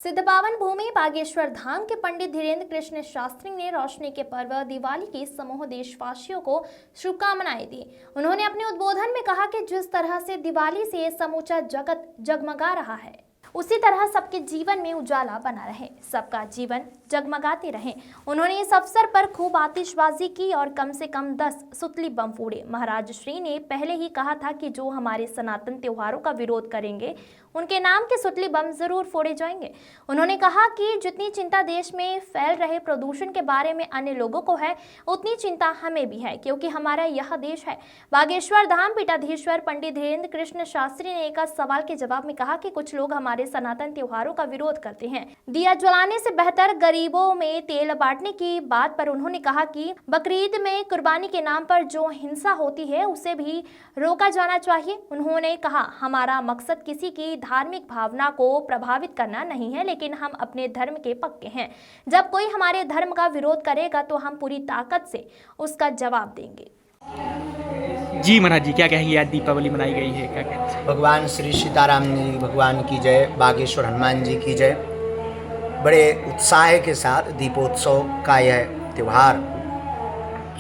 सिद्ध पावन भूमि बागेश्वर धाम के पंडित धीरेन्द्र कृष्ण शास्त्री ने रोशनी के पर्व दिवाली की समूह देशवासियों को शुभकामनाएं दी। उन्होंने अपने उद्बोधन में कहा कि जिस तरह से दिवाली से समूचा जगत जगमगा रहा है, उसी तरह सबके जीवन में उजाला बना रहे, सबका जीवन जगमगाते रहे। उन्होंने इस अवसर पर खूब आतिशबाजी की और कम से कम 10 सुतली बम फोड़े। महाराज श्री ने पहले ही कहा था कि जो हमारे सनातन त्योहारों का विरोध करेंगे उनके नाम के सुतली बम जरूर फोड़े जाएंगे। उन्होंने कहा कि जितनी चिंता देश में फैल रहे प्रदूषण के बारे में अन्य लोगों को है, उतनी चिंता हमें भी है, क्योंकि हमारा यह देश है। बागेश्वर धाम पीठाधीश्वर पंडित धीरेन्द्र कृष्ण शास्त्री ने एक सवाल के जवाब में कहा कि कुछ लोग हमारे सनातन त्योहारों का विरोध करते हैं। दिया जलाने से बेहतर गरीबों में तेल बांटने की बात पर उन्होंने कहा कि बकरीद में कुर्बानी के नाम पर जो हिंसा होती है उसे भी रोका जाना चाहिए। उन्होंने कहा, हमारा मकसद किसी की धार्मिक भावना को प्रभावित करना नहीं है, लेकिन हम अपने धर्म के पक्के हैं। जब कोई हमारे धर्म का विरोध करेगा तो हम पूरी ताकत से उसका जवाब देंगे। जी महाराज जी, क्या कहेंगे? आज दीपावली मनाई गई है, क्या कहते हैं? भगवान श्री सीताराम जी भगवान की जय, बागेश्वर हनुमान जी की जय। बड़े उत्साह के साथ दीपोत्सव का यह त्यौहार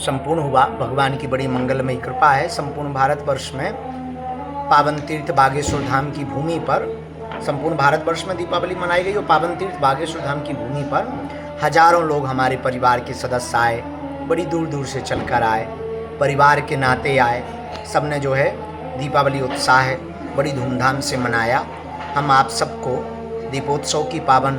संपूर्ण हुआ। भगवान की बड़ी मंगलमयी कृपा है। संपूर्ण भारतवर्ष में पावन तीर्थ बागेश्वर धाम की भूमि पर संपूर्ण भारतवर्ष में दीपावली मनाई गई और पावन तीर्थ बागेश्वर धाम की भूमि पर हजारों लोग हमारे परिवार के सदस्य आए, बड़ी दूर दूर से चलकर आए, परिवार के नाते आए। सबने जो है दीपावली उत्साह बड़ी धूमधाम से मनाया। हम आप सबको दीपोत्सव की पावन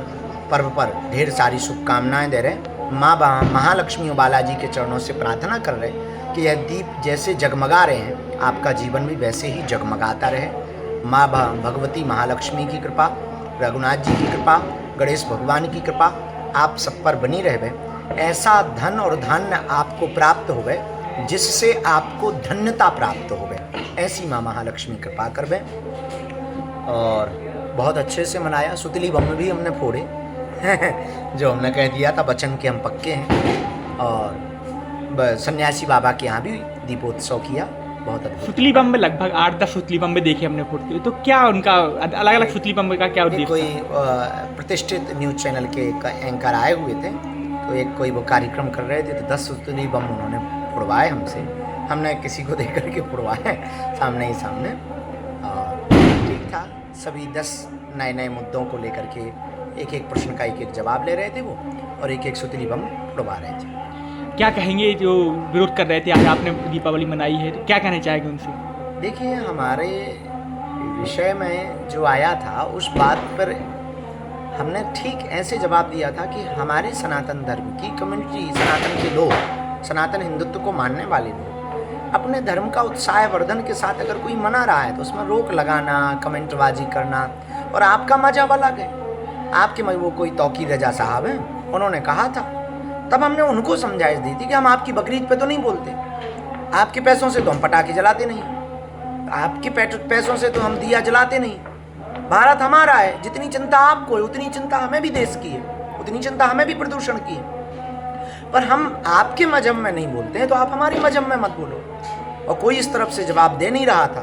पर्व पर ढेर सारी शुभकामनाएं दे रहे। माँ महालक्ष्मी और बालाजी के चरणों से प्रार्थना कर रहे कि यह दीप जैसे जगमगा रहे हैं, आपका जीवन भी वैसे ही जगमगाता रहे। माँ भगवती महालक्ष्मी की कृपा, रघुनाथ जी की कृपा, गणेश भगवान की कृपा आप सब पर बनी रहे। ऐसा धन और धान्य आपको प्राप्त हो गए जिससे आपको धन्यता प्राप्त हो गए। ऐसी माँ महालक्ष्मी कृपा करवे। और बहुत अच्छे से मनाया। सुतली बम भी हमने फोड़े जो हमने कह दिया था, वचन के हम पक्के हैं। और सन्यासी बाबा के यहाँ भी दीपोत्सव किया। बहुत अच्छा। सुतली बम में लगभग 8-10 सुतली बम में देखे हमने फूटते हुए, तो क्या उनका अलग अलग सुतली बम का क्या उद्देश्य? कोई प्रतिष्ठित न्यूज़ चैनल के एक एंकर आए हुए थे, तो एक कोई वो कार्यक्रम कर रहे थे, तो 10 सुतली बम उन्होंने फुड़वाए हमसे। हमने किसी को देख करके फुड़वाए सामने ही सामने। और ठीक था। सभी 10 नए नए मुद्दों को लेकर के एक एक प्रश्न का एक एक जवाब ले रहे थे वो, और एक एक सुतली बम फुड़वा रहे थे। क्या कहेंगे जो विरोध कर रहे थे? आज आपने दीपावली मनाई है, तो क्या कहना चाहेंगे उनसे? देखिए, हमारे विषय में जो आया था उस बात पर हमने ठीक ऐसे जवाब दिया था कि हमारे सनातन धर्म की कम्युनिटी, सनातन के लोग, सनातन हिंदुत्व को मानने वाले लोग अपने धर्म का उत्साह वर्धन के साथ अगर कोई मना रहा है तो उसमें रोक लगाना, कमेंटबाजी करना, और आपका मजहब अलग है। आपके वो कोई तौकीर रजा साहब हैं, उन्होंने कहा था, तब हमने उनको समझाइश दी थी कि हम आपकी बकरीद पे तो नहीं बोलते, आपके पैसों से तो हम पटाखे जलाते नहीं, आपके पैसों से तो हम दिया जलाते नहीं। भारत हमारा है। जितनी चिंता आपको है उतनी चिंता हमें भी देश की है, उतनी चिंता हमें भी प्रदूषण की है। पर हम आपके मजहब में नहीं बोलते हैं तो आप हमारे मजहब में मत बोलो। और कोई इस तरफ से जवाब दे नहीं रहा था,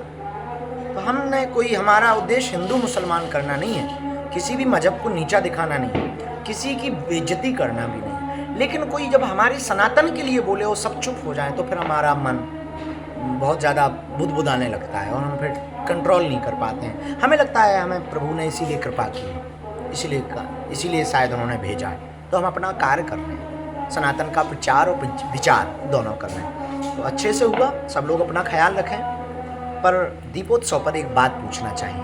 तो हमने कोई, हमारा उद्देश्य हिंदू मुसलमान करना नहीं है, किसी भी मजहब को नीचा दिखाना नहीं है, किसी की बेइज्जती करना भी नहीं। लेकिन कोई जब हमारे सनातन के लिए बोले और सब चुप हो जाए तो फिर हमारा मन बहुत ज़्यादा बुदबुदाने लगता है और हम फिर कंट्रोल नहीं कर पाते हैं। हमें लगता है हमें प्रभु ने इसीलिए कृपा की, इसीलिए शायद उन्होंने भेजा है। तो हम अपना कार्य कर रहे हैं, सनातन का प्रचार और विचार दोनों कर रहे हैं। तो अच्छे से हुआ। सब लोग अपना ख्याल रखें। पर दीपोत्सव पर एक बात पूछना चाहिए।